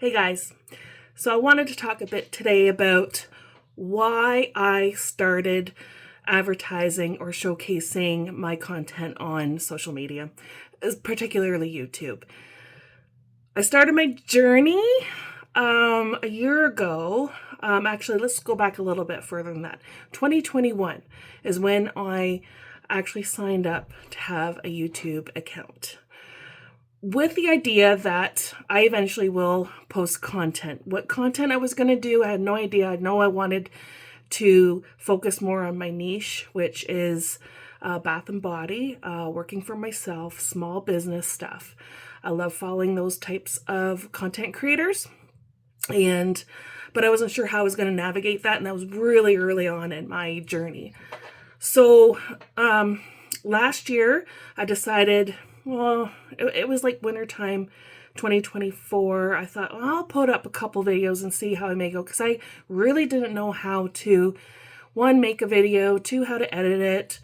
Hey guys, so I wanted to talk a bit today about why I started advertising or showcasing my content on social media, particularly YouTube. I started my journey a year ago. Actually, let's go back a little bit further than that. 2021 is when I actually signed up to have a YouTube account, with the idea that I eventually will post content. What content I was going to do, I had no idea. I know I wanted to focus more on my niche, which is bath and body, working for myself, small business stuff. I love following those types of content creators, but I wasn't sure how I was going to navigate that, and that was really early on in my journey. So last year I decided, well, it was like wintertime 2024. I thought, well, I'll put up a couple videos and see how I may go, because I really didn't know how to, one, make a video, two, how to edit it,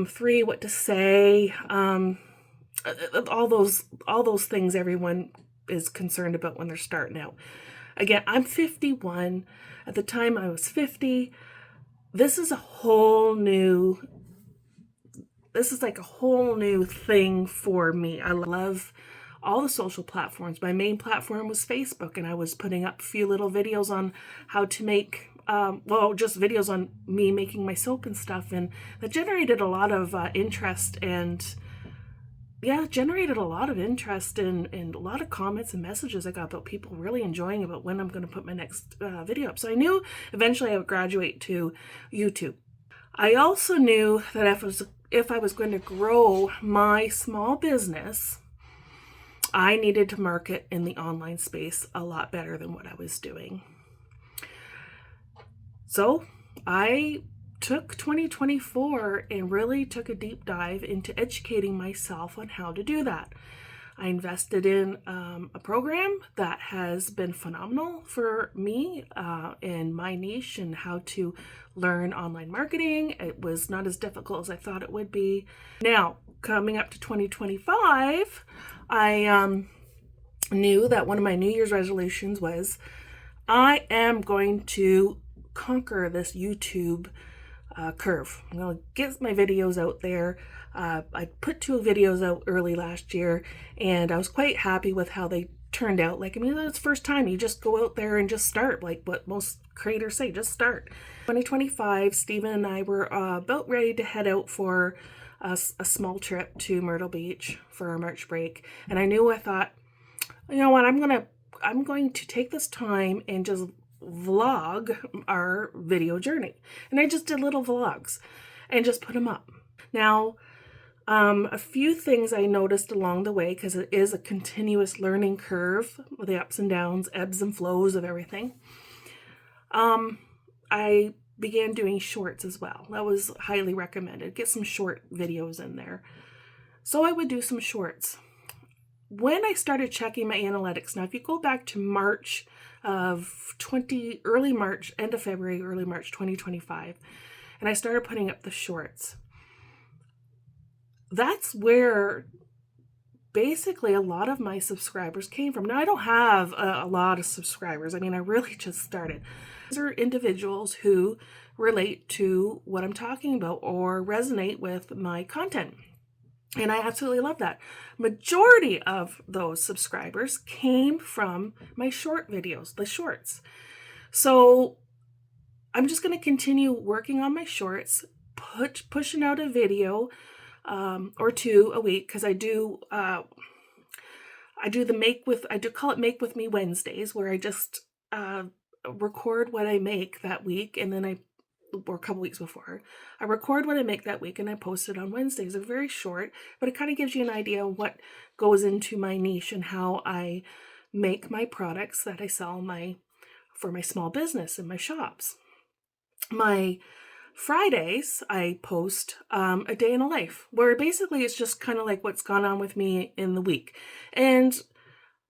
three, what to say, all those things everyone is concerned about when they're starting out. Again, I'm 51. At the time I was 50. This is like a whole new thing for me. I love all the social platforms. My main platform was Facebook, and I was putting up a few little videos on how to make, just videos on me making my soap and stuff. And that generated a lot of interest, and generated a lot of interest and a lot of comments and messages I got about people really enjoying about when I'm going to put my next video up. So I knew eventually I would graduate to YouTube. I also knew that if I was going to grow my small business, I needed to market in the online space a lot better than what I was doing. So I took 2024 and really took a deep dive into educating myself on how to do that. I invested in a program that has been phenomenal for me in my niche and how to learn online marketing. It was not as difficult as I thought it would be. Now, coming up to 2025, I knew that one of my New Year's resolutions was I am going to conquer this YouTube curve. I'm going to get my videos out there. I put 2 videos out early last year, and I was quite happy with how they turned out. That's the first time. You just go out there and just start, like what most creators say, just start. 2025, Steven and I were about ready to head out for a small trip to Myrtle Beach for our March break, and I thought, you know what, I'm going to take this time and just vlog our video journey. And I just did little vlogs and just put them up. Now, a few things I noticed along the way, because it is a continuous learning curve with the ups and downs, ebbs and flows of everything. I began doing shorts as well. That was highly recommended. Get some short videos in there. So I would do some shorts. When I started checking my analytics, now if you go back to March of early March, end of February, early March 2025, and I started putting up the shorts, that's where basically a lot of my subscribers came from. Now, I don't have a lot of subscribers. I really just started. These are individuals who relate to what I'm talking about or resonate with my content. And I absolutely love that. Majority of those subscribers came from my short videos, the shorts. So I'm just going to continue working on my shorts, pushing out a video or 2 a week, because I do call it Make With Me Wednesdays, where I just record what I make that week, and then or a couple weeks before, I record what I make that week and I post it on Wednesdays. They're very short, but it kind of gives you an idea of what goes into my niche and how I make my products that I sell for my small business and my shops. My Fridays, I post a day in a life, where basically it's just kind of like what's gone on with me in the week. And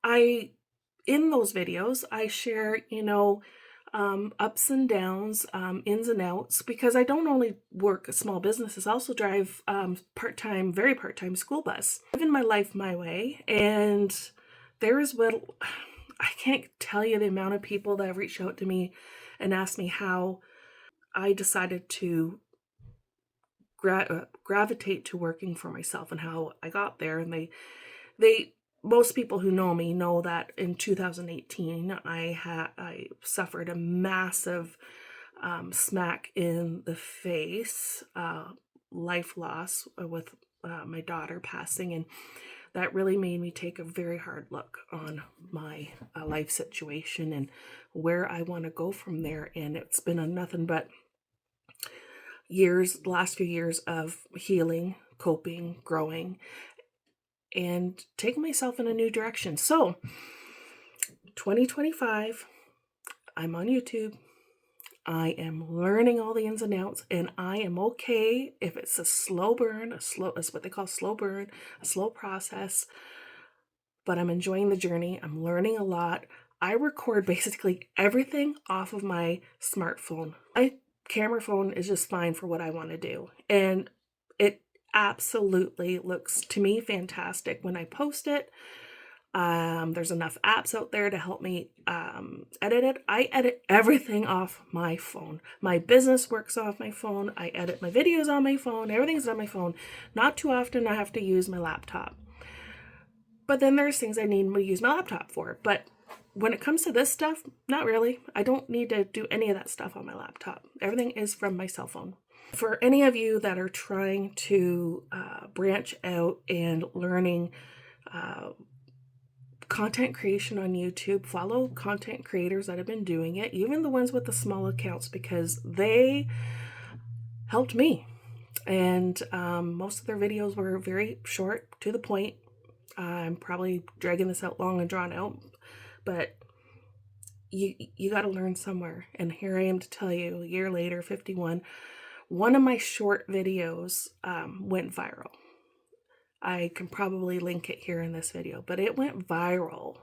in those videos, I share, ups and downs, ins and outs, because I don't only work at small businesses, I also drive very part-time school bus. Living my life my way, and there is what I can't tell you the amount of people that have reached out to me and asked me how I decided to gravitate to working for myself and how I got there. And they most people who know me know that in 2018 I suffered a massive smack in the face, life loss with my daughter passing, and that really made me take a very hard look on my life situation and where I want to go from there. And it's been a nothing but last few years of healing, coping, growing, and taking myself in a new direction. So 2025, I'm on YouTube. I am learning all the ins and outs, and I am okay if it's a slow burn, it's what they call slow burn, a slow process, but I'm enjoying the journey. I'm learning a lot. I record basically everything off of my smartphone. My camera phone is just fine for what I want to do, and it absolutely looks, to me, fantastic when I post it. There's enough apps out there to help me edit it. I edit everything off my phone. My business works off my phone. I edit my videos on my phone. Everything's on my phone. Not too often I have to use my laptop. But then there's things I need to use my laptop for. But when it comes to this stuff, not really. I don't need to do any of that stuff on my laptop. Everything is from my cell phone. For any of you that are trying to branch out and learning content creation on YouTube, follow content creators that have been doing it, even the ones with the small accounts, because they helped me. And most of their videos were very short, to the point. I'm probably dragging this out long and drawn out, but you got to learn somewhere. And here I am to tell you, a year later, 51, one of my short videos went viral. I can probably link it here in this video, but it went viral.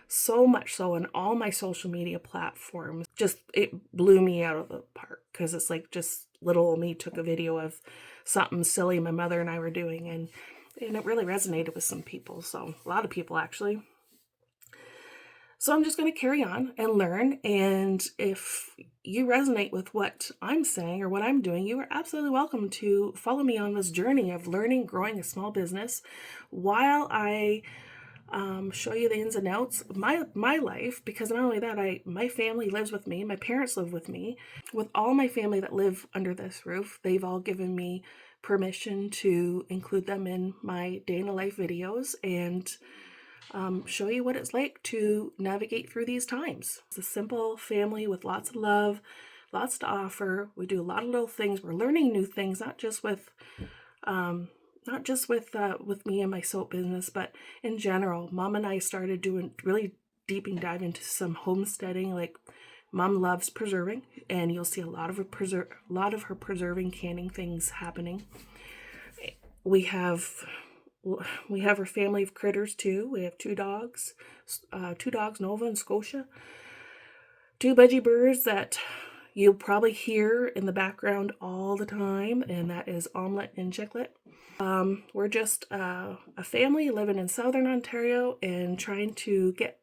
So much so on all my social media platforms. Just, it blew me out of the park, because it's like just little old me took a video of something silly my mother and I were doing, and it really resonated with some people. So a lot of people, actually. So I'm just going to carry on and learn. And if you resonate with what I'm saying or what I'm doing, you are absolutely welcome to follow me on this journey of learning, growing a small business, while I show you the ins and outs of my life. Because not only that, my family lives with me. My parents live with me. With all my family that live under this roof, they've all given me permission to include them in my day in the life videos and show you what it's like to navigate through these times. It's a simple family with lots of love, lots to offer. We do a lot of little things. We're learning new things, not just with me and my soap business, but in general. Mom and I started doing really deeping dive into some homesteading. Like, Mom loves preserving, and you'll see a lot of her preserving, canning things happening. We have our family of critters too. We have two dogs, Nova and Scotia, two budgie birds that you'll probably hear in the background all the time, and that is Omelette and Chiclet. We're just a family living in Southern Ontario and trying to get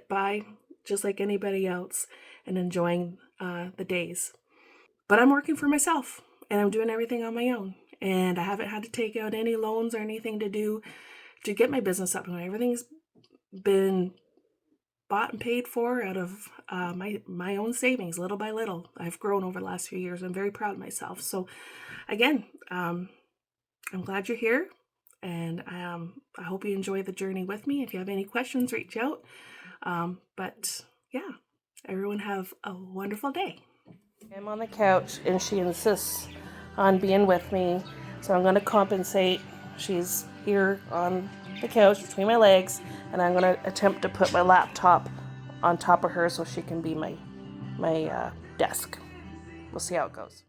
by just like anybody else, and enjoying the days. But I'm working for myself, and I'm doing everything on my own. And I haven't had to take out any loans or anything to get my business up. Everything's been bought and paid for out of my own savings, little by little. I've grown over the last few years. I'm very proud of myself. So again, I'm glad you're here, and I hope you enjoy the journey with me. If you have any questions, reach out. But yeah, everyone have a wonderful day. I'm on the couch, and she insists on being with me, so I'm going to compensate. She's here on the couch between my legs, and I'm going to attempt to put my laptop on top of her so she can be my desk. We'll see how it goes.